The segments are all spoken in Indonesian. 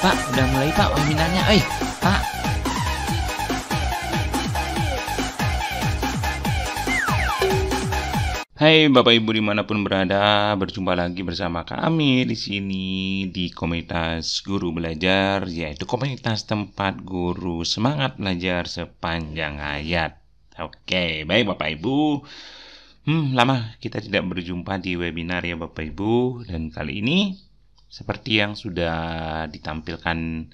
Pak, udah mulai Pak webinarnya. Pak. Hai Bapak Ibu dimanapun berada, berjumpa lagi bersama kami di sini di komunitas Guru Belajar, yaitu komunitas tempat guru semangat belajar sepanjang hayat. Oke, baik Bapak Ibu. Lama kita tidak berjumpa di webinar ya Bapak Ibu, dan kali ini seperti yang sudah ditampilkan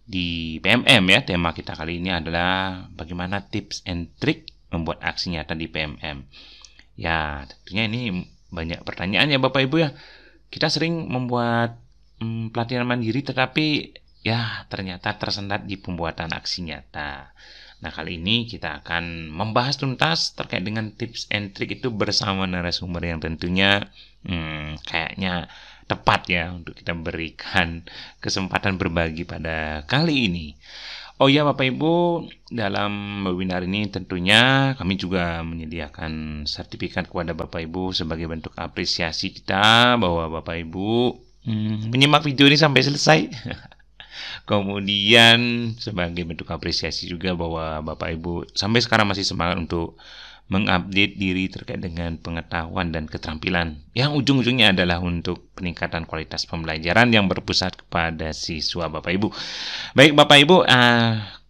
di PMM ya, tema kita kali ini adalah bagaimana tips and trick membuat aksi nyata di PMM. Ya, tentunya ini banyak pertanyaan ya Bapak Ibu ya. Kita sering membuat pelatihan mandiri tetapi ya ternyata tersendat di pembuatan aksi nyata. Nah, kali ini kita akan membahas tuntas terkait dengan tips and trick itu bersama narasumber yang tentunya kayaknya tepat ya untuk kita berikan kesempatan berbagi pada kali ini. Oh ya Bapak Ibu, dalam webinar ini tentunya kami juga menyediakan sertifikat kepada Bapak Ibu sebagai bentuk apresiasi kita bahwa Bapak Ibu menyimak video ini sampai selesai. Kemudian sebagai bentuk apresiasi juga bahwa Bapak Ibu sampai sekarang masih semangat untuk mengupdate diri terkait dengan pengetahuan dan keterampilan yang ujung-ujungnya adalah untuk peningkatan kualitas pembelajaran yang berpusat kepada siswa Bapak Ibu. Baik Bapak Ibu,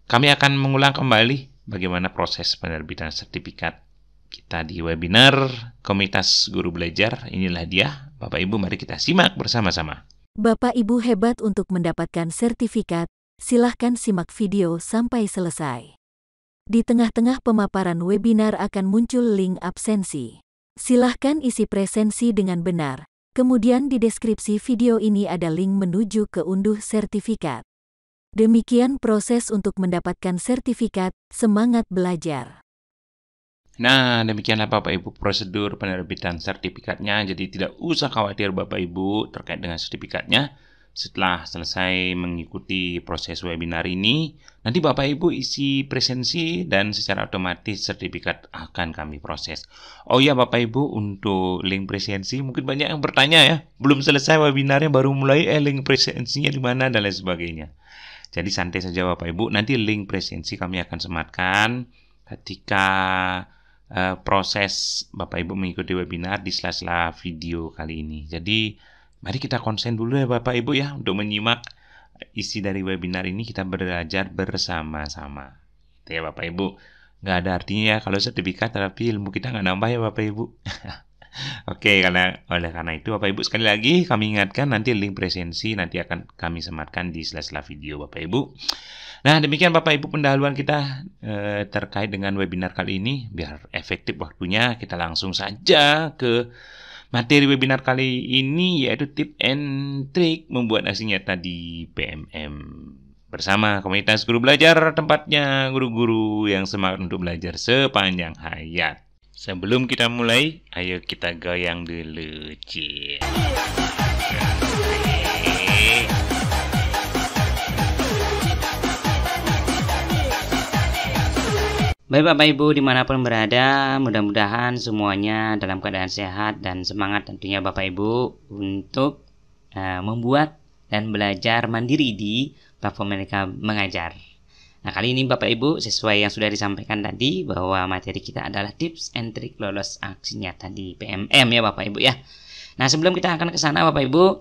kami akan mengulang kembali bagaimana proses penerbitan sertifikat kita di webinar Komunitas Guru Belajar. Inilah dia Bapak Ibu, mari kita simak bersama-sama. Bapak Ibu hebat untuk mendapatkan sertifikat, silahkan simak video sampai selesai. Di tengah-tengah pemaparan webinar akan muncul link absensi. Silahkan isi presensi dengan benar. Kemudian di deskripsi video ini ada link menuju ke unduh sertifikat. Demikian proses untuk mendapatkan sertifikat, semangat belajar. Nah, demikianlah Bapak Ibu prosedur penerbitan sertifikatnya. Jadi tidak usah khawatir Bapak Ibu terkait dengan sertifikatnya. Setelah selesai mengikuti proses webinar ini, nanti Bapak Ibu isi presensi dan secara otomatis sertifikat akan kami proses. Oh ya Bapak Ibu, untuk link presensi mungkin banyak yang bertanya ya, belum selesai webinarnya baru mulai, link presensinya di mana dan lain sebagainya. Jadi santai saja Bapak Ibu, nanti link presensi kami akan sematkan ketika proses Bapak Ibu mengikuti webinar di sela-sela video kali ini. Jadi mari kita konsen dulu ya Bapak Ibu ya untuk menyimak isi dari webinar ini, kita belajar bersama-sama. Itu ya Bapak Ibu. Nggak ada artinya ya kalau sertifikat tapi ilmu kita nggak nambah ya Bapak Ibu. Oke, oleh karena itu Bapak Ibu sekali lagi kami ingatkan nanti link presensi nanti akan kami sematkan di sela-sela video Bapak Ibu. Nah, demikian Bapak Ibu pendahuluan kita terkait dengan webinar kali ini. Biar efektif waktunya, kita langsung saja ke materi webinar kali ini, yaitu tip and trick membuat aksi nyata di PMM. Bersama komunitas guru belajar, tempatnya guru-guru yang semangat untuk belajar sepanjang hayat. Sebelum kita mulai, ayo kita goyang dulu. Cie. Baik Bapak Ibu dimanapun berada, mudah-mudahan semuanya dalam keadaan sehat dan semangat tentunya Bapak Ibu untuk membuat dan belajar mandiri di platform Merdeka Mengajar. Nah, kali ini Bapak Ibu sesuai yang sudah disampaikan tadi bahwa materi kita adalah tips and trick lolos aksi nyata di PMM ya Bapak Ibu ya. Nah, sebelum kita akan ke sana Bapak Ibu,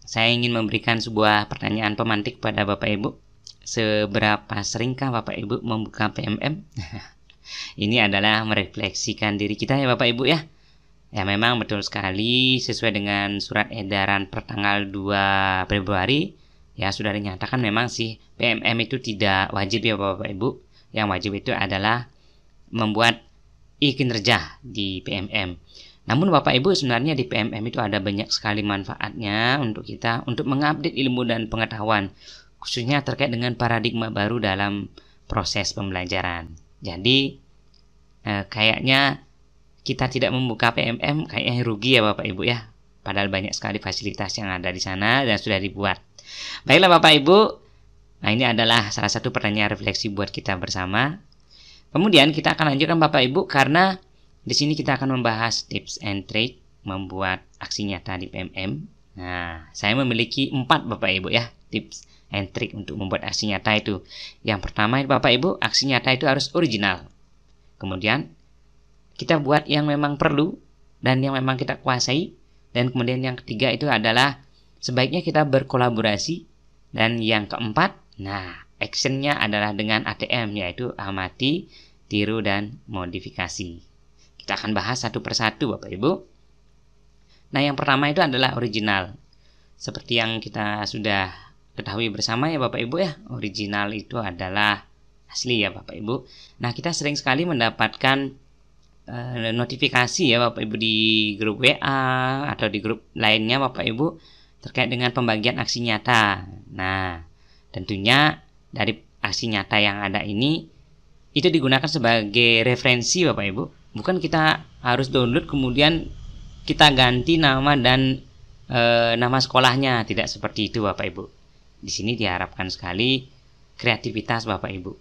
saya ingin memberikan sebuah pertanyaan pemantik pada Bapak Ibu. Seberapa seringkah Bapak Ibu membuka PMM? Ini adalah merefleksikan diri kita ya Bapak Ibu ya. Ya memang betul sekali sesuai dengan surat edaran pertanggal 2 Februari ya sudah dinyatakan memang sih PMM itu tidak wajib ya Bapak Ibu. Yang wajib itu adalah membuat e-kinerja di PMM. Namun Bapak Ibu sebenarnya di PMM itu ada banyak sekali manfaatnya untuk kita untuk mengupdate ilmu dan pengetahuan, khususnya terkait dengan paradigma baru dalam proses pembelajaran. Jadi kayaknya kita tidak membuka PMM kayaknya rugi ya Bapak Ibu ya. Padahal banyak sekali fasilitas yang ada di sana dan sudah dibuat. Baiklah Bapak Ibu, nah ini adalah salah satu pertanyaan refleksi buat kita bersama. Kemudian kita akan lanjutkan Bapak Ibu karena di sini kita akan membahas tips and trick membuat aksi nyata di PMM. Nah, saya memiliki 4 Bapak Ibu ya. tips and trick untuk membuat aksi nyata itu. Yang pertama Bapak Ibu, aksi nyata itu harus original. Kemudian kita buat yang memang perlu dan yang memang kita kuasai. Dan kemudian yang ketiga itu adalah sebaiknya kita berkolaborasi. Dan yang keempat, nah actionnya adalah dengan ATM, yaitu amati, tiru, dan modifikasi. Kita akan bahas satu persatu Bapak Ibu. Nah yang pertama itu adalah original. Seperti yang kita sudah ketahui bersama ya Bapak Ibu ya, original itu adalah asli ya Bapak Ibu. Nah kita sering sekali mendapatkan notifikasi ya Bapak Ibu di grup WA atau di grup lainnya Bapak Ibu terkait dengan pembagian aksi nyata. Nah tentunya dari aksi nyata yang ada ini itu digunakan sebagai referensi Bapak Ibu. Bukan kita harus download kemudian kita ganti nama dan nama sekolahnya. Tidak seperti itu Bapak Ibu. Di sini diharapkan sekali kreativitas Bapak Ibu.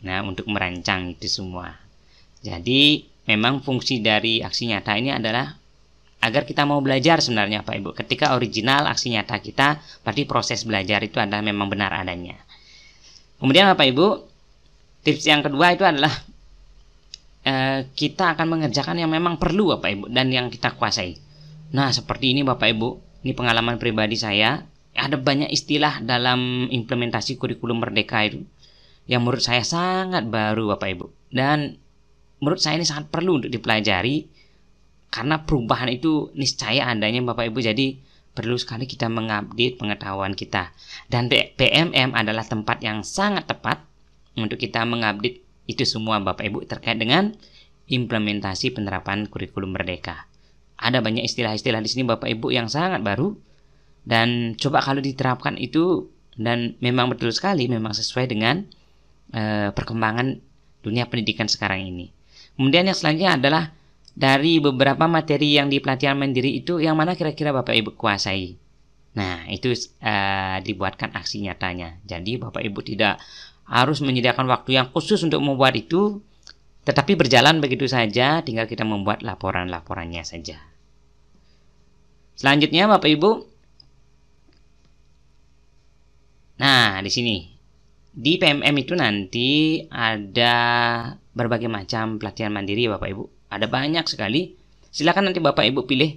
Nah, untuk merancang itu semua. Jadi, memang fungsi dari aksi nyata ini adalah agar kita mau belajar sebenarnya Bapak Ibu. Ketika original aksi nyata kita, berarti proses belajar itu adalah memang benar adanya. Kemudian Bapak Ibu, tips yang kedua itu adalah kita akan mengerjakan yang memang perlu Bapak Ibu dan yang kita kuasai. Nah, seperti ini Bapak Ibu. Ini pengalaman pribadi saya. Ada banyak istilah dalam implementasi kurikulum Merdeka itu yang menurut saya sangat baru Bapak Ibu. Dan menurut saya ini sangat perlu untuk dipelajari karena perubahan itu niscaya adanya Bapak Ibu. Jadi perlu sekali kita mengupdate pengetahuan kita. Dan PMM adalah tempat yang sangat tepat untuk kita mengupdate itu semua Bapak Ibu terkait dengan implementasi penerapan kurikulum Merdeka. Ada banyak istilah-istilah di sini Bapak Ibu yang sangat baru. Dan coba kalau diterapkan itu dan memang betul sekali, memang sesuai dengan perkembangan dunia pendidikan sekarang ini. Kemudian yang selanjutnya adalah dari beberapa materi yang di pelatihan mandiri itu yang mana kira-kira Bapak Ibu kuasai. Nah itu dibuatkan aksi nyatanya. Jadi Bapak Ibu tidak harus menyediakan waktu yang khusus untuk membuat itu, tetapi berjalan begitu saja, tinggal kita membuat laporan-laporannya saja. Selanjutnya Bapak Ibu, nah, di sini di PMM itu nanti ada berbagai macam pelatihan mandiri Bapak Ibu. Ada banyak sekali. Silakan nanti Bapak Ibu pilih.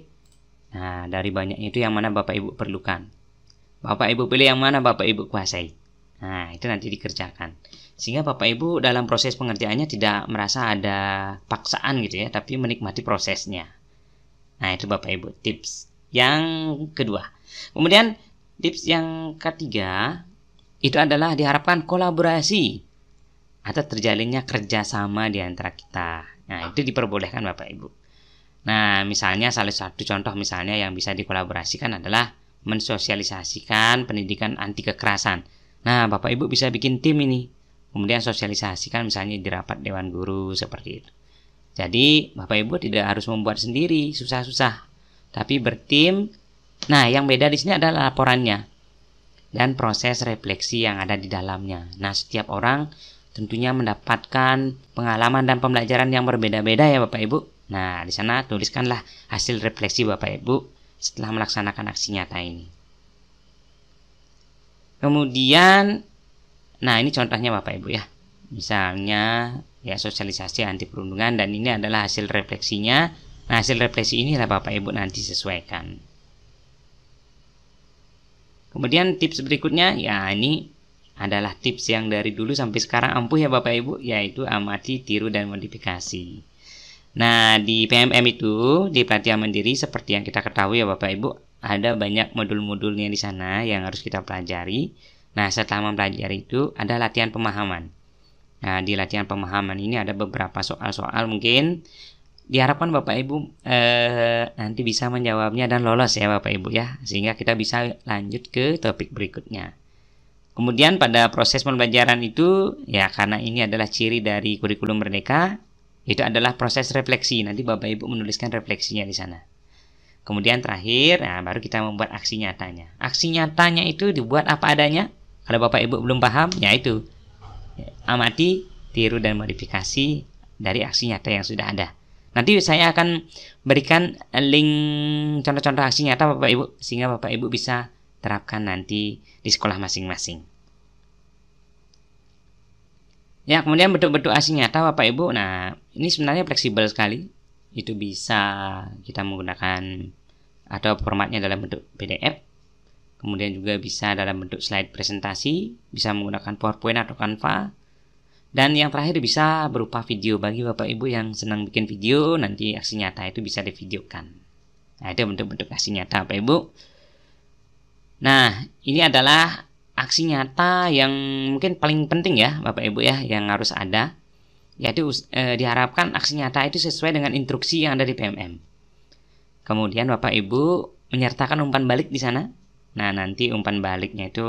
Nah, dari banyak itu yang mana Bapak Ibu perlukan. Bapak Ibu pilih yang mana Bapak Ibu kuasai. Nah, itu nanti dikerjakan. Sehingga Bapak Ibu dalam proses pengerjaannya tidak merasa ada paksaan gitu ya, tapi menikmati prosesnya. Nah, itu Bapak Ibu tips yang kedua. Kemudian tips yang ketiga itu adalah diharapkan kolaborasi atau terjalinnya kerjasama di antara kita. Nah, itu diperbolehkan Bapak Ibu. Nah, misalnya salah satu contoh misalnya yang bisa dikolaborasikan adalah mensosialisasikan pendidikan anti kekerasan. Nah, Bapak Ibu bisa bikin tim ini. Kemudian sosialisasikan misalnya di rapat Dewan Guru seperti itu. Jadi, Bapak Ibu tidak harus membuat sendiri, susah-susah. Tapi bertim. Nah, yang beda di sini adalah laporannya dan proses refleksi yang ada di dalamnya. Nah, setiap orang tentunya mendapatkan pengalaman dan pembelajaran yang berbeda-beda ya Bapak Ibu. Nah, di sana tuliskanlah hasil refleksi Bapak Ibu setelah melaksanakan aksi nyata ini. Kemudian, nah ini contohnya Bapak Ibu ya. Misalnya ya sosialisasi anti perundungan dan ini adalah hasil refleksinya. Nah, hasil refleksi ini lah Bapak Ibu nanti sesuaikan. Kemudian tips berikutnya, ya ini adalah tips yang dari dulu sampai sekarang ampuh ya Bapak Ibu, yaitu amati, tiru, dan modifikasi. Nah, di PMM itu, di pelatihan mandiri seperti yang kita ketahui ya Bapak Ibu, ada banyak modul-modulnya di sana yang harus kita pelajari. Nah, setelah mempelajari itu, ada latihan pemahaman. Nah, di latihan pemahaman ini ada beberapa soal-soal mungkin diharapkan Bapak Ibu nanti bisa menjawabnya dan lolos ya Bapak Ibu ya, sehingga kita bisa lanjut ke topik berikutnya. Kemudian pada proses pembelajaran itu ya, karena ini adalah ciri dari kurikulum Merdeka, itu adalah proses refleksi. Nanti Bapak Ibu menuliskan refleksinya di sana. Kemudian terakhir, nah baru kita membuat aksi nyatanya. Aksi nyatanya itu dibuat apa adanya. Kalau Bapak Ibu belum paham, ya itu amati, tiru, dan modifikasi dari aksi nyata yang sudah ada. Nanti saya akan berikan link contoh-contoh aksi nyata Bapak Ibu, sehingga Bapak Ibu bisa terapkan nanti di sekolah masing-masing. Ya, kemudian bentuk-bentuk aksi nyata Bapak Ibu. Nah, ini sebenarnya fleksibel sekali. Itu bisa kita menggunakan atau formatnya dalam bentuk PDF. Kemudian juga bisa dalam bentuk slide presentasi, bisa menggunakan PowerPoint atau Canva. Dan yang terakhir bisa berupa video. Bagi Bapak Ibu yang senang bikin video, nanti aksi nyata itu bisa divideokan. Nah, itu bentuk-bentuk aksi nyata Bapak Ibu. Nah, ini adalah aksi nyata yang mungkin paling penting ya Bapak Ibu ya, yang harus ada, yaitu diharapkan aksi nyata itu sesuai dengan instruksi yang ada di PMM. Kemudian Bapak Ibu menyertakan umpan balik di sana. Nah, nanti umpan baliknya itu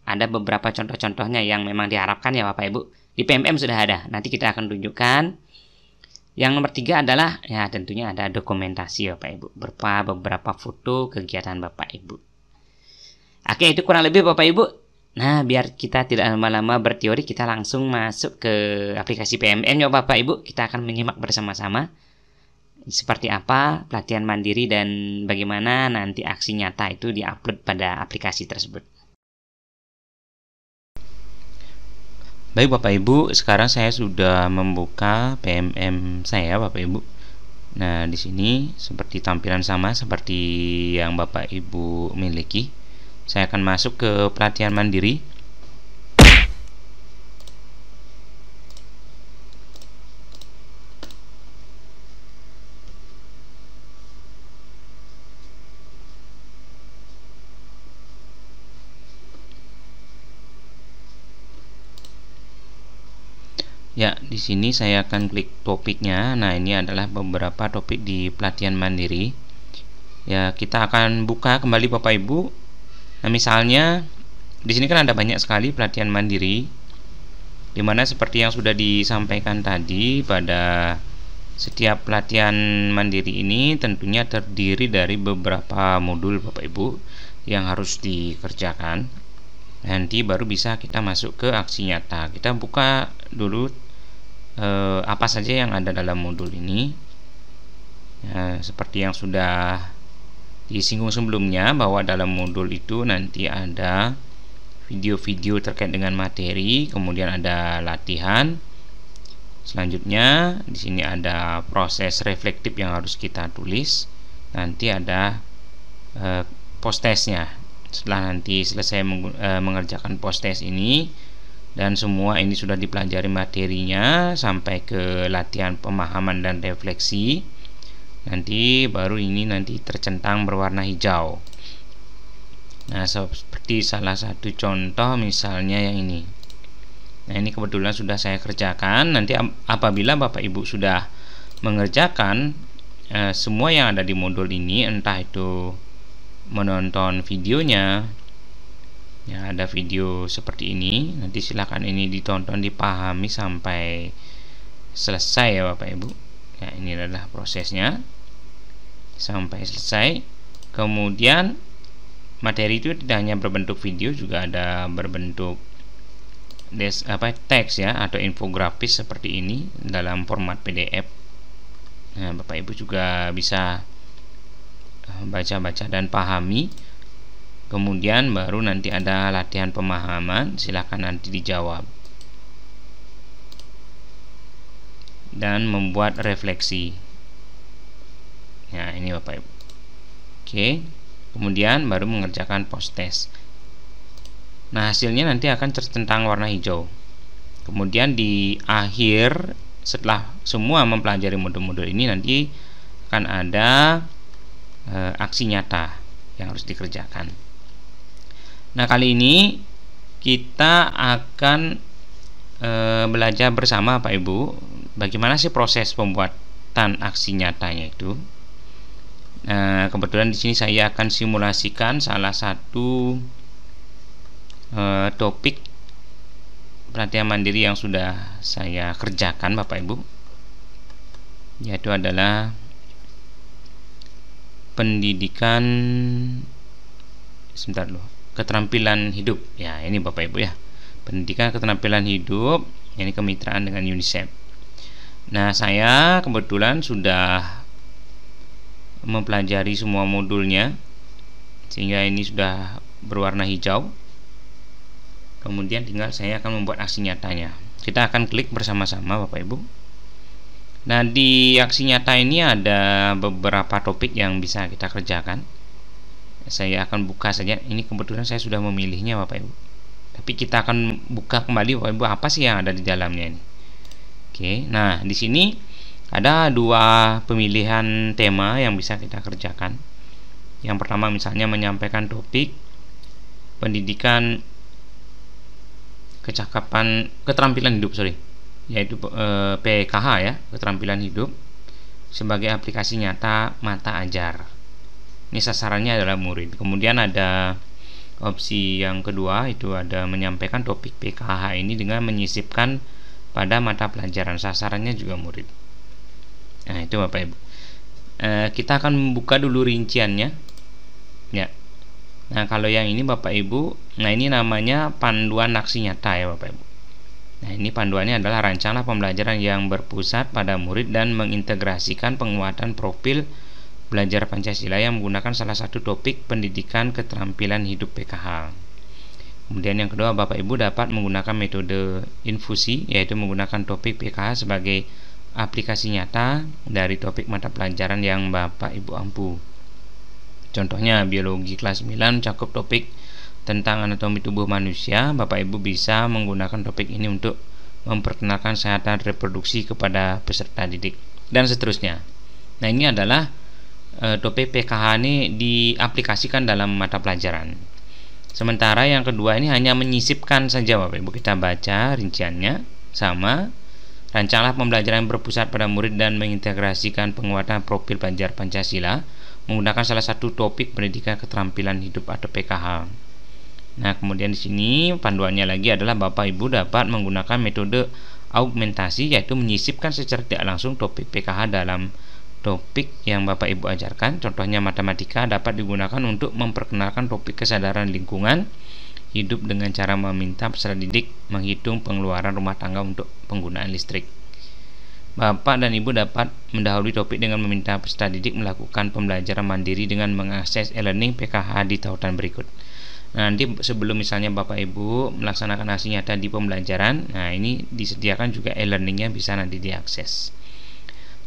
ada beberapa contoh-contohnya yang memang diharapkan ya Bapak Ibu. Di PMM sudah ada, nanti kita akan tunjukkan. Yang nomor 3 adalah ya tentunya ada dokumentasi Bapak Ibu, berupa beberapa foto kegiatan Bapak Ibu. Oke, itu kurang lebih Bapak Ibu. Nah, biar kita tidak lama-lama berteori, kita langsung masuk ke aplikasi PMM ya Bapak Ibu. Kita akan menyimak bersama-sama seperti apa pelatihan mandiri dan bagaimana nanti aksi nyata itu diupload pada aplikasi tersebut. Baik Bapak Ibu, sekarang saya sudah membuka PMM saya Bapak Ibu. Nah, di sini seperti tampilan sama seperti yang Bapak Ibu miliki. Saya akan masuk ke pelatihan mandiri. Ya, di sini saya akan klik topiknya. Nah, ini adalah beberapa topik di pelatihan mandiri. Ya, kita akan buka kembali Bapak Ibu. Nah, misalnya di sini kan ada banyak sekali pelatihan mandiri, dimana seperti yang sudah disampaikan tadi, pada setiap pelatihan mandiri ini tentunya terdiri dari beberapa modul Bapak Ibu yang harus dikerjakan. Nanti baru bisa kita masuk ke aksi nyata. Kita buka dulu apa saja yang ada dalam modul ini. Ya, seperti yang sudah disinggung sebelumnya, bahwa dalam modul itu nanti ada video-video terkait dengan materi, kemudian ada latihan. Selanjutnya di sini ada proses reflektif yang harus kita tulis. Nanti ada post testnya. Setelah nanti selesai mengerjakan post test ini dan semua ini sudah dipelajari materinya sampai ke latihan pemahaman dan refleksi, nanti baru ini nanti tercentang berwarna hijau. Nah, seperti salah satu contoh misalnya yang ini. Nah, ini kebetulan sudah saya kerjakan. Nanti apabila Bapak Ibu sudah mengerjakan semua yang ada di modul ini, entah itu menonton videonya, ya ada video seperti ini, nanti silakan ini ditonton, dipahami sampai selesai ya Bapak Ibu. Ya, ini adalah prosesnya sampai selesai. Kemudian materi itu tidak hanya berbentuk video, juga ada berbentuk teks ya, atau infografis seperti ini dalam format PDF. Nah, Bapak Ibu juga bisa baca-baca dan pahami. Kemudian baru nanti ada latihan pemahaman, silakan nanti dijawab dan membuat refleksi. Nah, ini Bapak Ibu. Oke, kemudian baru mengerjakan post test. Nah, hasilnya nanti akan tercentang warna hijau. Kemudian di akhir, setelah semua mempelajari modul-modul ini, nanti akan ada aksi nyata yang harus dikerjakan. Nah, kali ini kita akan belajar bersama Pak Ibu bagaimana sih proses pembuatan aksi nyatanya itu. Nah, kebetulan di sini saya akan simulasikan salah satu topik pelatihan mandiri yang sudah saya kerjakan Bapak Ibu, yaitu adalah pendidikan keterampilan hidup. Ya, ini Bapak Ibu ya, pendidikan keterampilan hidup, ini kemitraan dengan UNICEF. Nah, saya kebetulan sudah mempelajari semua modulnya, sehingga ini sudah berwarna hijau. Kemudian tinggal saya akan membuat aksi nyatanya. Kita akan klik bersama-sama Bapak Ibu. Nah, di aksi nyata ini ada beberapa topik yang bisa kita kerjakan. Saya akan buka saja. Ini kebetulan saya sudah memilihnya Bapak Ibu. Tapi kita akan buka kembali Bapak Ibu apa sih yang ada di dalamnya ini. Oke, nah di sini ada dua pemilihan tema yang bisa kita kerjakan. Yang pertama misalnya menyampaikan topik pendidikan keterampilan hidup, yaitu PKH ya, keterampilan hidup sebagai aplikasi nyata mata ajar. Ini sasarannya adalah murid. Kemudian ada opsi yang kedua, itu ada menyampaikan topik PKH ini dengan menyisipkan pada mata pelajaran, sasarannya juga murid. Nah, itu Bapak Ibu. Kita akan membuka dulu rinciannya ya. Nah, kalau yang ini Bapak Ibu, nah ini namanya panduan aksi nyata ya Bapak Ibu. Nah, ini panduannya adalah rancanganlah pembelajaran yang berpusat pada murid dan mengintegrasikan penguatan profil belajar Pancasila yang menggunakan salah satu topik pendidikan keterampilan hidup PKH. Kemudian yang kedua, Bapak Ibu dapat menggunakan metode infusi, yaitu menggunakan topik PKH sebagai aplikasi nyata dari topik mata pelajaran yang Bapak Ibu ampu. Contohnya biologi kelas 9 cakup topik tentang anatomi tubuh manusia. Bapak Ibu bisa menggunakan topik ini untuk memperkenalkan kesehatan reproduksi kepada peserta didik dan seterusnya. Nah, ini adalah topik PKH ini diaplikasikan dalam mata pelajaran. Sementara yang kedua ini hanya menyisipkan saja Bapak Ibu. Kita baca rinciannya sama. Rancanganlah pembelajaran berpusat pada murid dan mengintegrasikan penguatan profil belajar Pancasila menggunakan salah satu topik pendidikan keterampilan hidup atau PKH. Nah, kemudian di sini panduannya lagi adalah Bapak Ibu dapat menggunakan metode augmentasi, yaitu menyisipkan secara tidak langsung topik PKH dalam topik yang Bapak Ibu ajarkan. Contohnya matematika dapat digunakan untuk memperkenalkan topik kesadaran lingkungan hidup dengan cara meminta peserta didik menghitung pengeluaran rumah tangga untuk penggunaan listrik. Bapak dan Ibu dapat mendahului topik dengan meminta peserta didik melakukan pembelajaran mandiri dengan mengakses e-learning PKH di tautan berikut. Nah, nanti sebelum misalnya Bapak Ibu melaksanakan aksi nyata di pembelajaran, nah ini disediakan juga e-learningnya, bisa nanti diakses.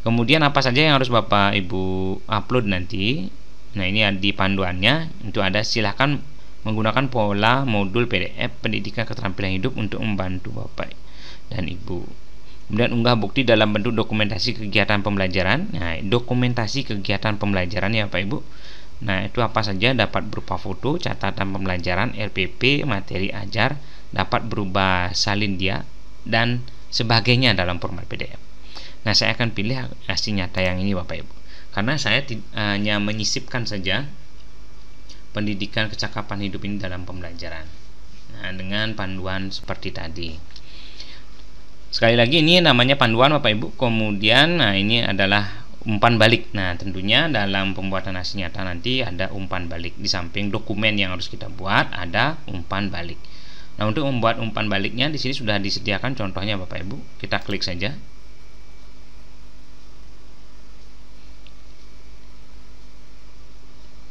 Kemudian apa saja yang harus Bapak Ibu upload nanti? Nah, ini di panduannya itu ada, silahkan menggunakan pola modul PDF pendidikan keterampilan hidup untuk membantu Bapak dan Ibu. Kemudian unggah bukti dalam bentuk dokumentasi kegiatan pembelajaran. Nah, dokumentasi kegiatan pembelajaran ya Bapak Ibu. Nah, itu apa saja? Dapat berupa foto, catatan pembelajaran, RPP, materi ajar, dapat berupa salin dia dan sebagainya dalam format PDF. Nah, saya akan pilih aksi nyata yang ini Bapak Ibu, karena saya hanya menyisipkan saja pendidikan kecakapan hidup ini dalam pembelajaran. Nah, dengan panduan seperti tadi. Sekali lagi ini namanya panduan Bapak Ibu. Kemudian nah ini adalah umpan balik. Nah, tentunya dalam pembuatan aksi nyata nanti ada umpan balik. Di samping dokumen yang harus kita buat, ada umpan balik. Nah, untuk membuat umpan baliknya di sini sudah disediakan contohnya Bapak Ibu. Kita klik saja.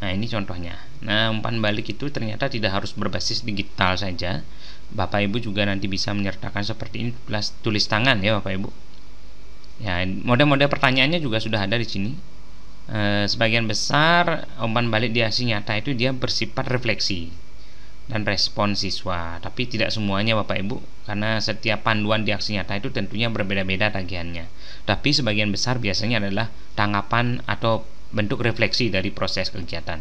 Nah, ini contohnya. Nah, umpan balik itu ternyata tidak harus berbasis digital saja. Bapak Ibu juga nanti bisa menyertakan seperti ini tulis tangan ya Bapak Ibu. Ya, mode-mode pertanyaannya juga sudah ada di sini. Sebagian besar umpan balik di aksi nyata itu dia bersifat refleksi dan respon siswa, tapi tidak semuanya Bapak Ibu, karena setiap panduan di aksi nyata itu tentunya berbeda-beda tagihannya. Tapi sebagian besar biasanya adalah tanggapan atau bentuk refleksi dari proses kegiatan.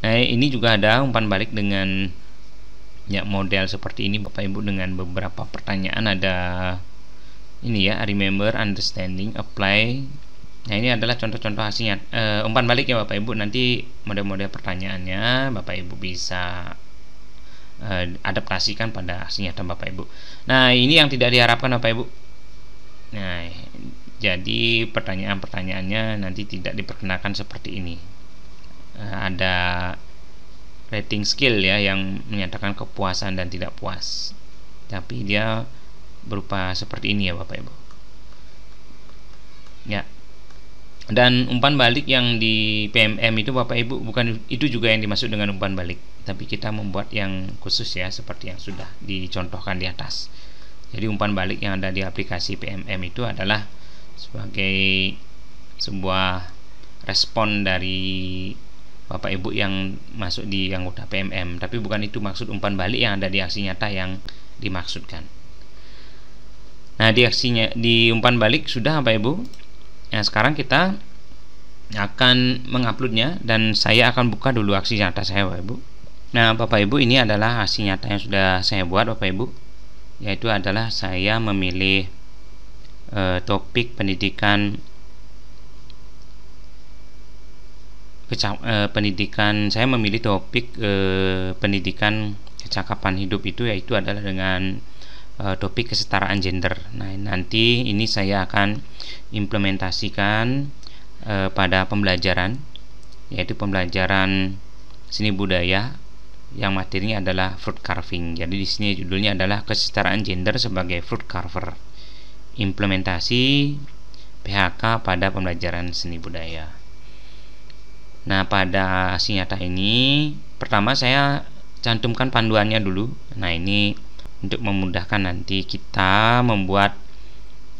Nah, ini juga ada umpan balik dengan ya model seperti ini Bapak Ibu, dengan beberapa pertanyaan. Ada ini ya, remember, understanding, apply. Nah, ini adalah contoh-contoh hasilnya umpan balik ya Bapak Ibu. Nanti model-model pertanyaannya Bapak Ibu bisa adaptasikan pada aksi nyata Bapak Ibu. Nah, ini yang tidak diharapkan Bapak Ibu. Nah, jadi pertanyaan-pertanyaannya nanti tidak diperkenakan seperti ini. Ada rating skill ya, yang menyatakan kepuasan dan tidak puas, tapi dia berupa seperti ini ya Bapak Ibu ya. Dan umpan balik yang di PMM itu Bapak Ibu bukan itu juga yang dimaksud dengan umpan balik, tapi kita membuat yang khusus ya, seperti yang sudah dicontohkan di atas. Jadi umpan balik yang ada di aplikasi PMM itu adalah sebagai sebuah respon dari Bapak Ibu yang masuk di anggota PMM, tapi bukan itu maksud umpan balik yang ada di aksi nyata yang dimaksudkan. Nah, di umpan balik sudah Bapak Ibu. Nah, sekarang kita akan menguploadnya dan saya akan buka dulu aksi nyata saya Bapak Ibu. Nah, Bapak Ibu, ini adalah aksi nyata yang sudah saya buat Bapak Ibu, yaitu adalah saya memilih topik pendidikan saya memilih topik pendidikan kecakapan hidup itu, yaitu adalah dengan topik kesetaraan gender. Nah, nanti ini saya akan implementasikan pada pembelajaran, yaitu pembelajaran seni budaya yang materinya adalah fruit carving. Jadi di sini judulnya adalah kesetaraan gender sebagai fruit carver. Implementasi PHK pada pembelajaran seni budaya. Nah, pada aksi nyata ini pertama saya cantumkan panduannya dulu. Nah, ini untuk memudahkan nanti kita membuat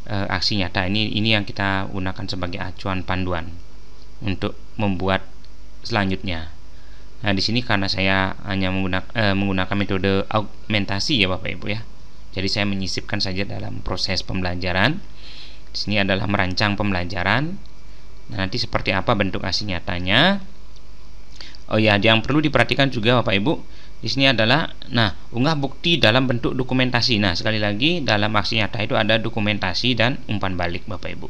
aksi nyata ini yang kita gunakan sebagai acuan panduan untuk membuat selanjutnya. Nah, di sini karena saya hanya menggunakan metode augmentasi ya Bapak Ibu ya. Jadi saya menyisipkan saja dalam proses pembelajaran. Di sini adalah merancang pembelajaran. Nah, nanti seperti apa bentuk aksi nyatanya? Oh ya, yang perlu diperhatikan juga Bapak Ibu, di sini adalah unggah bukti dalam bentuk dokumentasi. Nah, sekali lagi dalam aksi nyata itu ada dokumentasi dan umpan balik Bapak Ibu.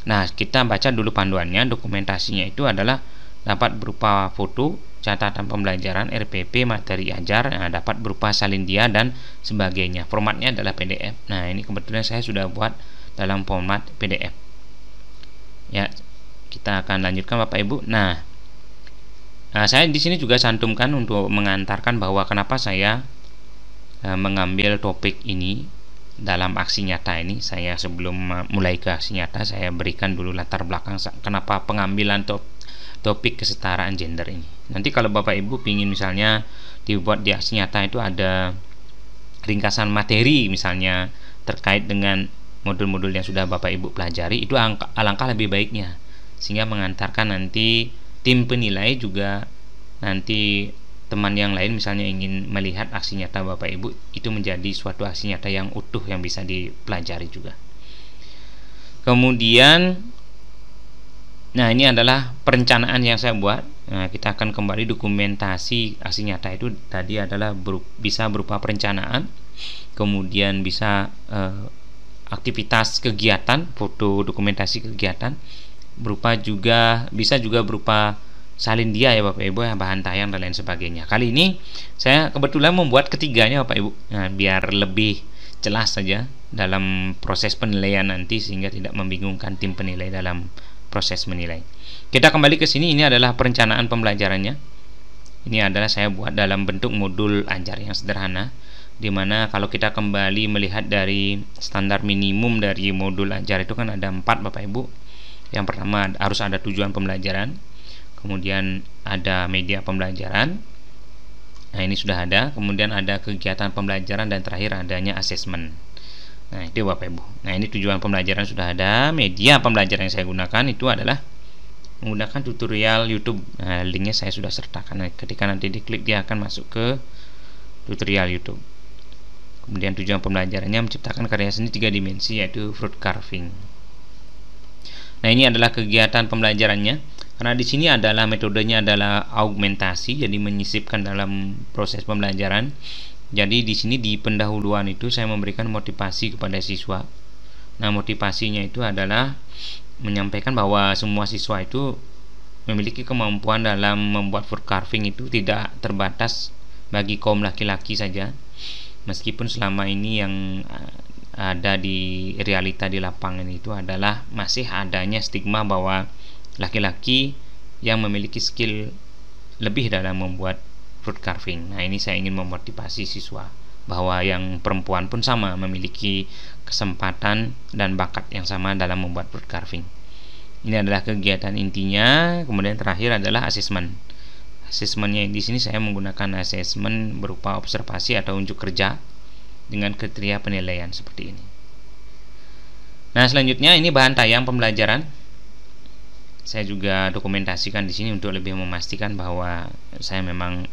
Nah, kita baca dulu panduannya. Dokumentasinya itu adalah dapat berupa foto, catatan pembelajaran, RPP, materi ajar, dapat berupa salin dia dan sebagainya. Formatnya adalah PDF. Nah, ini kebetulan saya sudah buat dalam format PDF. Ya, kita akan lanjutkan Bapak Ibu. Nah, saya di sini juga cantumkan untuk mengantarkan bahwa kenapa saya mengambil topik ini dalam aksi nyata ini. Saya sebelum mulai ke aksi nyata, saya berikan dulu latar belakang kenapa pengambilan topik kesetaraan gender ini. Nanti kalau Bapak Ibu ingin misalnya dibuat di aksi nyata itu ada ringkasan materi misalnya terkait dengan modul-modul yang sudah Bapak Ibu pelajari, itu alangkah lebih baiknya, sehingga mengantarkan nanti tim penilai juga nanti teman yang lain misalnya ingin melihat aksi nyata Bapak Ibu, itu menjadi suatu aksi nyata yang utuh yang bisa dipelajari juga. Kemudian ini adalah perencanaan yang saya buat. Nah, kita akan kembali dokumentasi aksi nyata itu tadi adalah bisa berupa perencanaan, kemudian bisa aktivitas kegiatan, foto dokumentasi kegiatan, bisa juga berupa salin dia ya Bapak Ibu, bahan tayang dan lain sebagainya. Kali ini saya kebetulan membuat ketiganya Bapak Ibu, biar lebih jelas saja dalam proses penilaian nanti, sehingga tidak membingungkan tim penilai dalam proses menilai. Kita kembali ke sini. Ini adalah perencanaan pembelajarannya. Ini adalah saya buat dalam bentuk modul ajar yang sederhana, dimana kalau kita kembali melihat dari standar minimum dari modul ajar itu kan ada 4 Bapak Ibu. Yang pertama harus ada tujuan pembelajaran, kemudian ada media pembelajaran, nah ini sudah ada, kemudian ada kegiatan pembelajaran, dan terakhir adanya asesmen. Nah, itu Bapak Ibu. Nah, ini tujuan pembelajaran sudah ada. Media pembelajaran yang saya gunakan itu adalah menggunakan tutorial YouTube. Nah, linknya saya sudah sertakan. Nah, ketika nanti diklik dia akan masuk ke tutorial YouTube. Kemudian tujuan pembelajarannya menciptakan karya seni 3 dimensi, yaitu fruit carving. Nah, ini adalah kegiatan pembelajarannya. Karena di sini adalah metodenya adalah augmentasi, jadi menyisipkan dalam proses pembelajaran. Jadi di sini di pendahuluan itu saya memberikan motivasi kepada siswa. Nah, motivasinya itu adalah menyampaikan bahwa semua siswa itu memiliki kemampuan dalam membuat fruit carving, itu tidak terbatas bagi kaum laki-laki saja. Meskipun selama ini yang ada di realita di lapangan itu adalah masih adanya stigma bahwa laki-laki yang memiliki skill lebih dalam membuat fruit carving. Nah, ini saya ingin memotivasi siswa bahwa yang perempuan pun sama memiliki kesempatan dan bakat yang sama dalam membuat fruit carving. Ini adalah kegiatan intinya. Kemudian terakhir adalah asesmen. Asesmennya di sini saya menggunakan asesmen berupa observasi atau unjuk kerja dengan kriteria penilaian seperti ini. Nah, selanjutnya ini bahan tayang pembelajaran. Saya juga dokumentasikan di sini untuk lebih memastikan bahwa saya memang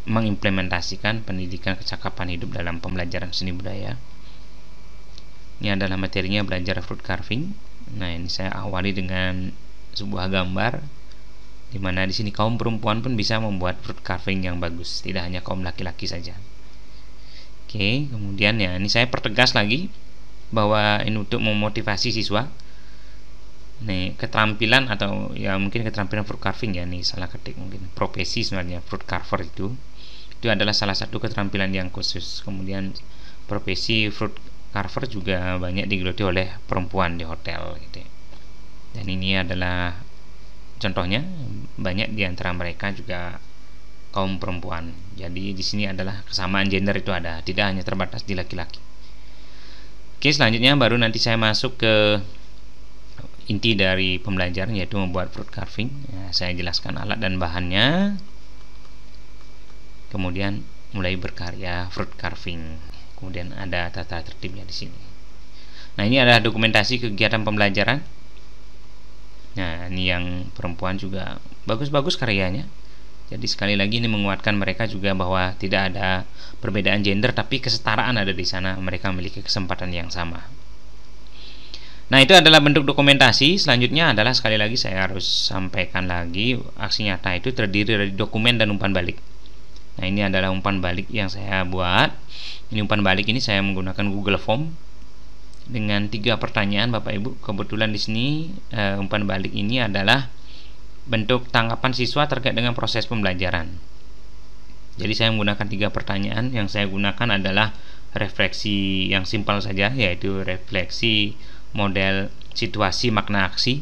mengimplementasikan pendidikan kecakapan hidup dalam pembelajaran seni budaya. Ini adalah materinya belajar fruit carving. Nah, ini saya awali dengan sebuah gambar di mana di sini kaum perempuan pun bisa membuat fruit carving yang bagus, tidak hanya kaum laki-laki saja. Oke, kemudian ya ini saya pertegas lagi bahwa ini untuk memotivasi siswa. Nih, keterampilan atau ya mungkin keterampilan fruit carving ya, nih salah ketik mungkin. Profesi sebenarnya fruit carver itu adalah salah satu keterampilan yang khusus. Kemudian profesi fruit carver juga banyak digeluti oleh perempuan di hotel gitu ya. Dan ini adalah contohnya, banyak di antara mereka juga kaum perempuan. Jadi di sini adalah kesamaan gender itu ada, tidak hanya terbatas di laki-laki. Oke, selanjutnya baru nanti saya masuk ke inti dari pembelajaran, yaitu membuat fruit carving. Ya, saya jelaskan alat dan bahannya. Kemudian mulai berkarya fruit carving. Kemudian ada tata tertibnya di sini. Nah, ini adalah dokumentasi kegiatan pembelajaran. Nah, ini yang perempuan juga bagus-bagus karyanya. Jadi sekali lagi ini menguatkan mereka juga bahwa tidak ada perbedaan gender, tapi kesetaraan ada di sana. Mereka memiliki kesempatan yang sama. Nah, itu adalah bentuk dokumentasi. Selanjutnya adalah sekali lagi saya harus sampaikan lagi, aksi nyata itu terdiri dari dokumen dan umpan balik. Nah, ini adalah umpan balik yang saya buat. Ini umpan balik ini saya menggunakan Google Form dengan 3 pertanyaan, Bapak Ibu. Kebetulan di sini umpan balik ini adalah bentuk tanggapan siswa terkait dengan proses pembelajaran. Jadi saya menggunakan 3 pertanyaan. Yang saya gunakan adalah refleksi yang simpel saja, yaitu refleksi model situasi makna aksi,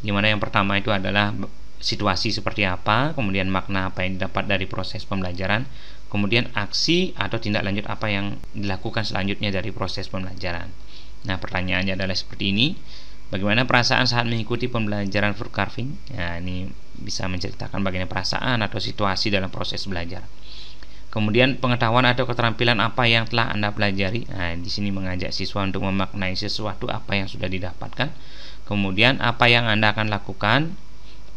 dimana yang pertama itu adalah situasi seperti apa, kemudian makna apa yang didapat dari proses pembelajaran, kemudian aksi atau tindak lanjut apa yang dilakukan selanjutnya dari proses pembelajaran. Nah, pertanyaannya adalah seperti ini: bagaimana perasaan saat mengikuti pembelajaran fruit carving? Nah, ini bisa menceritakan bagaimana perasaan atau situasi dalam proses belajar. Kemudian pengetahuan atau keterampilan apa yang telah Anda pelajari. Nah, di sini mengajak siswa untuk memaknai sesuatu apa yang sudah didapatkan. Kemudian apa yang Anda akan lakukan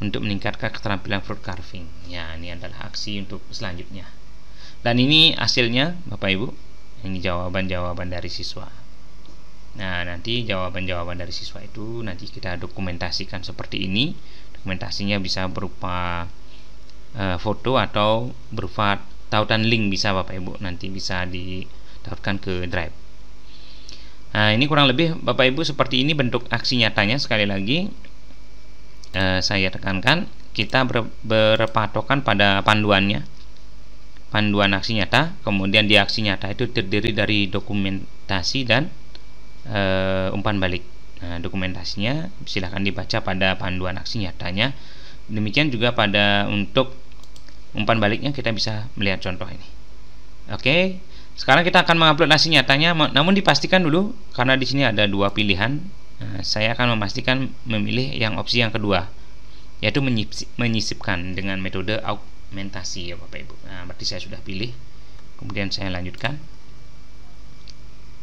untuk meningkatkan keterampilan fruit carving. Ya, ini adalah aksi untuk selanjutnya. Dan ini hasilnya, Bapak Ibu. Ini jawaban-jawaban dari siswa. Nah, nanti jawaban-jawaban dari siswa itu nanti kita dokumentasikan seperti ini. Dokumentasinya bisa berupa foto atau berupa tautan link, bisa Bapak Ibu, nanti bisa ditautkan ke Drive. Nah, ini kurang lebih Bapak Ibu seperti ini bentuk aksi nyatanya. Sekali lagi saya tekankan, kita berpatokan pada panduannya, panduan aksi nyata. Kemudian di aksi nyata itu terdiri dari dokumentasi dan umpan balik. Nah, dokumentasinya silahkan dibaca pada panduan aksi nyatanya. Demikian juga pada untuk umpan baliknya kita bisa melihat contoh ini. Oke, sekarang kita akan mengupload aksi nyatanya, namun dipastikan dulu karena di sini ada 2 pilihan. Nah, saya akan memastikan memilih yang opsi yang kedua, yaitu menyisipkan dengan metode augmentasi ya Bapak Ibu. Nah, berarti saya sudah pilih. Kemudian saya lanjutkan.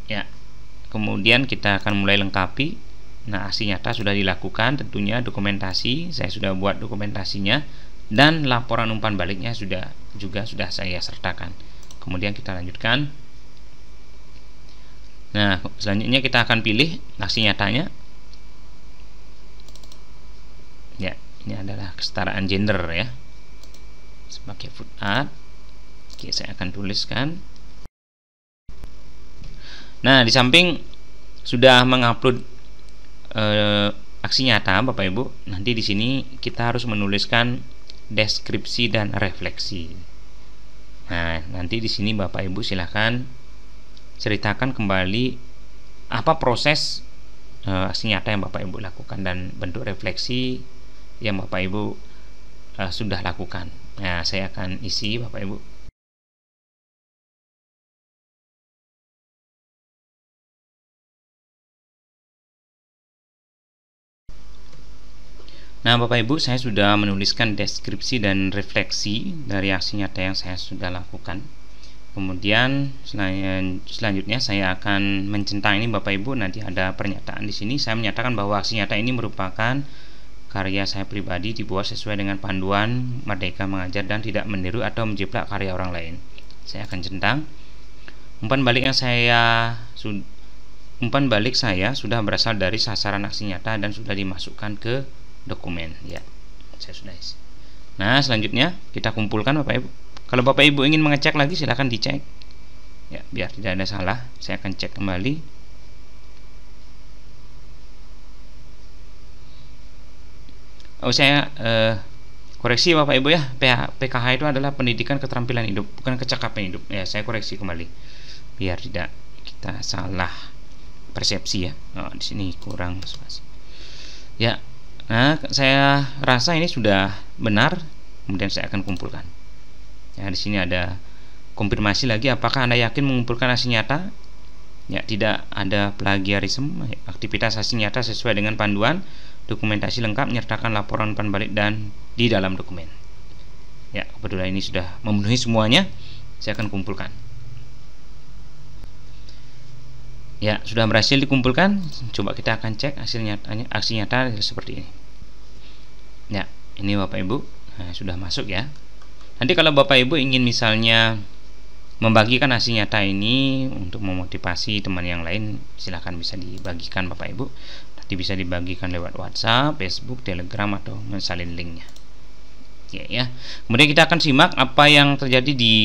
Ya. Kemudian kita akan mulai lengkapi. Nah, aksi nyata sudah dilakukan, tentunya dokumentasi saya sudah buat dokumentasinya, dan laporan umpan baliknya sudah saya sertakan. Kemudian kita lanjutkan. Nah, selanjutnya kita akan pilih aksi nyatanya. Ya, ini adalah kesetaraan gender ya, sebagai food art. Oke, saya akan tuliskan. Nah, di samping sudah mengupload aksi nyata Bapak Ibu, nanti di sini kita harus menuliskan deskripsi dan refleksi. Nah, nanti di sini Bapak Ibu silahkan ceritakan kembali apa proses aksi nyata yang Bapak Ibu lakukan dan bentuk refleksi yang Bapak Ibu sudah lakukan. Nah, saya akan isi Bapak Ibu. Nah, Bapak Ibu, saya sudah menuliskan deskripsi dan refleksi dari aksi nyata yang saya sudah lakukan. Kemudian selanjutnya saya akan mencentang ini, Bapak Ibu. Nanti ada pernyataan di sini. Saya menyatakan bahwa aksi nyata ini merupakan karya saya pribadi, dibuat sesuai dengan panduan Merdeka Mengajar dan tidak meniru atau menjiplak karya orang lain. Saya akan centang. Umpan balik saya sudah berasal dari sasaran aksi nyata dan sudah dimasukkan ke dokumen. Ya, saya sudah isi. Nah, selanjutnya kita kumpulkan, Bapak Ibu. Kalau Bapak Ibu ingin mengecek lagi, silahkan dicek. Ya, biar tidak ada salah, saya akan cek kembali. Oh, saya koreksi Bapak Ibu ya. PKH itu adalah pendidikan keterampilan hidup, bukan kecakapan hidup. Ya, saya koreksi kembali. Biar tidak kita salah persepsi ya. Oh, di sini kurang spasi. Ya. Nah, saya rasa ini sudah benar. Kemudian saya akan kumpulkan. Ya, di sini ada konfirmasi lagi, apakah Anda yakin mengumpulkan aksi nyata? Ya, tidak ada plagiarisme. Aktivitas aksi nyata sesuai dengan panduan, dokumentasi lengkap, menyertakan laporan umpan balik dan di dalam dokumen. Ya, kebetulan ini sudah memenuhi semuanya. Saya akan kumpulkan. Ya, sudah berhasil dikumpulkan. Coba kita akan cek hasil nyatanya. Aksi nyata seperti ini. Ya, ini Bapak Ibu. Nah, sudah masuk ya. Nanti kalau Bapak Ibu ingin misalnya membagikan aksi nyata ini untuk memotivasi teman yang lain, silahkan bisa dibagikan Bapak Ibu. Nanti bisa dibagikan lewat WhatsApp, Facebook, Telegram, atau mensalin linknya. Ya. Kemudian kita akan simak apa yang terjadi di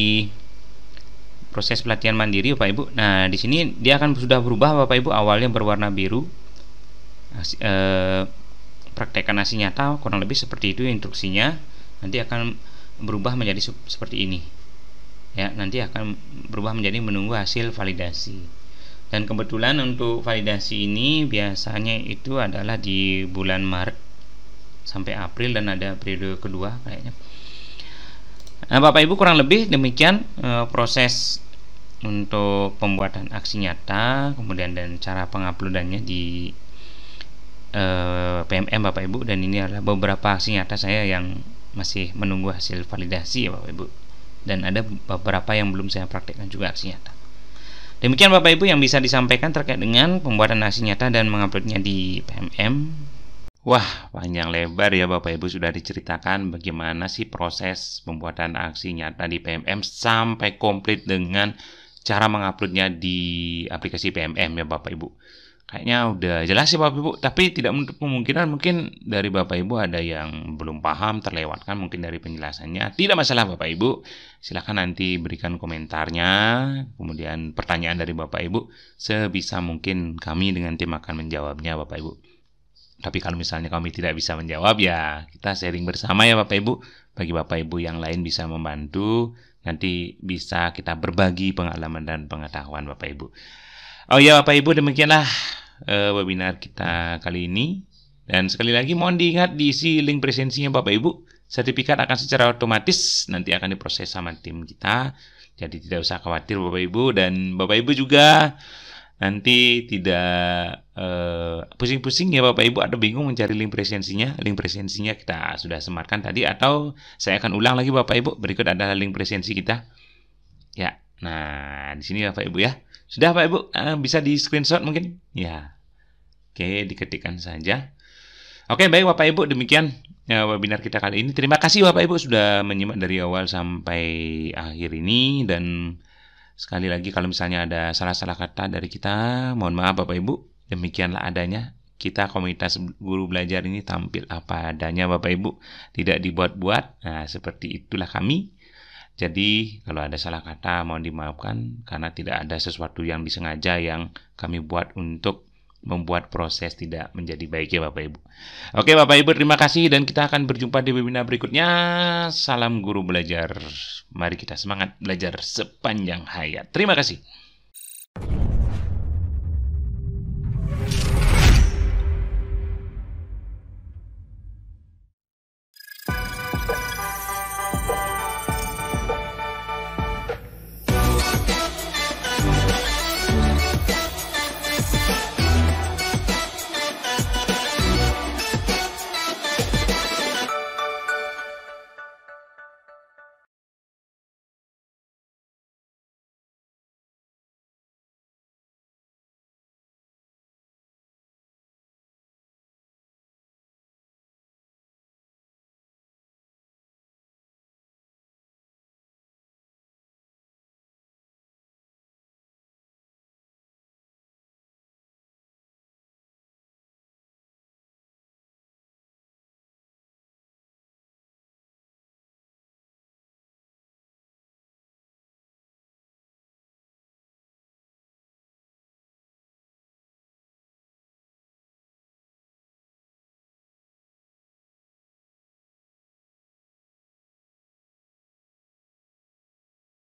proses pelatihan mandiri, Bapak Ibu. Nah, di sini dia akan sudah berubah, Bapak Ibu. Awalnya berwarna biru. Praktekkan aksi nyata kurang lebih seperti itu instruksinya. Nanti akan berubah menjadi seperti ini. Ya, nanti akan berubah menjadi menunggu hasil validasi. Dan kebetulan untuk validasi ini biasanya itu adalah di bulan Maret sampai April dan ada periode kedua kayaknya. Nah, Bapak Ibu, kurang lebih demikian proses untuk pembuatan aksi nyata, kemudian dan cara penguploadannya di PMM Bapak Ibu. Dan ini adalah beberapa aksi nyata saya yang masih menunggu hasil validasi ya Bapak Ibu. Dan ada beberapa yang belum saya praktekkan juga aksi nyata. Demikian Bapak Ibu yang bisa disampaikan terkait dengan pembuatan aksi nyata dan menguploadnya di PMM. Wah, panjang lebar ya Bapak Ibu, sudah diceritakan bagaimana sih proses pembuatan aksi nyata di PMM sampai komplit dengan cara menguploadnya di aplikasi PMM ya Bapak Ibu. Kayaknya udah jelas ya Bapak Ibu, tapi tidak menutup kemungkinan mungkin dari Bapak Ibu ada yang belum paham, terlewatkan mungkin dari penjelasannya. Tidak masalah Bapak Ibu, silahkan nanti berikan komentarnya, kemudian pertanyaan dari Bapak Ibu, sebisa mungkin kami dengan tim akan menjawabnya Bapak Ibu. Tapi kalau misalnya kami tidak bisa menjawab, ya kita sharing bersama ya Bapak Ibu. Bagi Bapak Ibu yang lain bisa membantu, nanti bisa kita berbagi pengalaman dan pengetahuan Bapak Ibu. Oh ya Bapak Ibu, demikianlah webinar kita kali ini. Dan sekali lagi mohon diingat diisi link presensinya Bapak Ibu. Sertifikat akan secara otomatis nanti akan diproses sama tim kita. Jadi tidak usah khawatir Bapak Ibu. Dan Bapak Ibu juga nanti tidak pusing-pusing ya Bapak Ibu atau bingung mencari link presensinya. Link presensinya kita sudah sematkan tadi, atau saya akan ulang lagi Bapak Ibu. Berikut adalah link presensi kita. Ya, nah di sini Bapak Ibu ya. Sudah Bapak Ibu, bisa di screenshot mungkin? Ya, oke, diketikkan saja. Oke, baik Bapak Ibu, demikian webinar kita kali ini. Terima kasih Bapak Ibu sudah menyimak dari awal sampai akhir ini. Dan sekali lagi kalau misalnya ada salah-salah kata dari kita, mohon maaf Bapak Ibu. Demikianlah adanya. Kita komunitas guru belajar ini tampil apa adanya Bapak Ibu. Tidak dibuat-buat. Nah, seperti itulah kami. Jadi kalau ada salah kata mohon dimaafkan, karena tidak ada sesuatu yang disengaja yang kami buat untuk membuat proses tidak menjadi baik ya Bapak Ibu. Oke Bapak Ibu, terima kasih dan kita akan berjumpa di webinar berikutnya. Salam guru belajar. Mari kita semangat belajar sepanjang hayat. Terima kasih.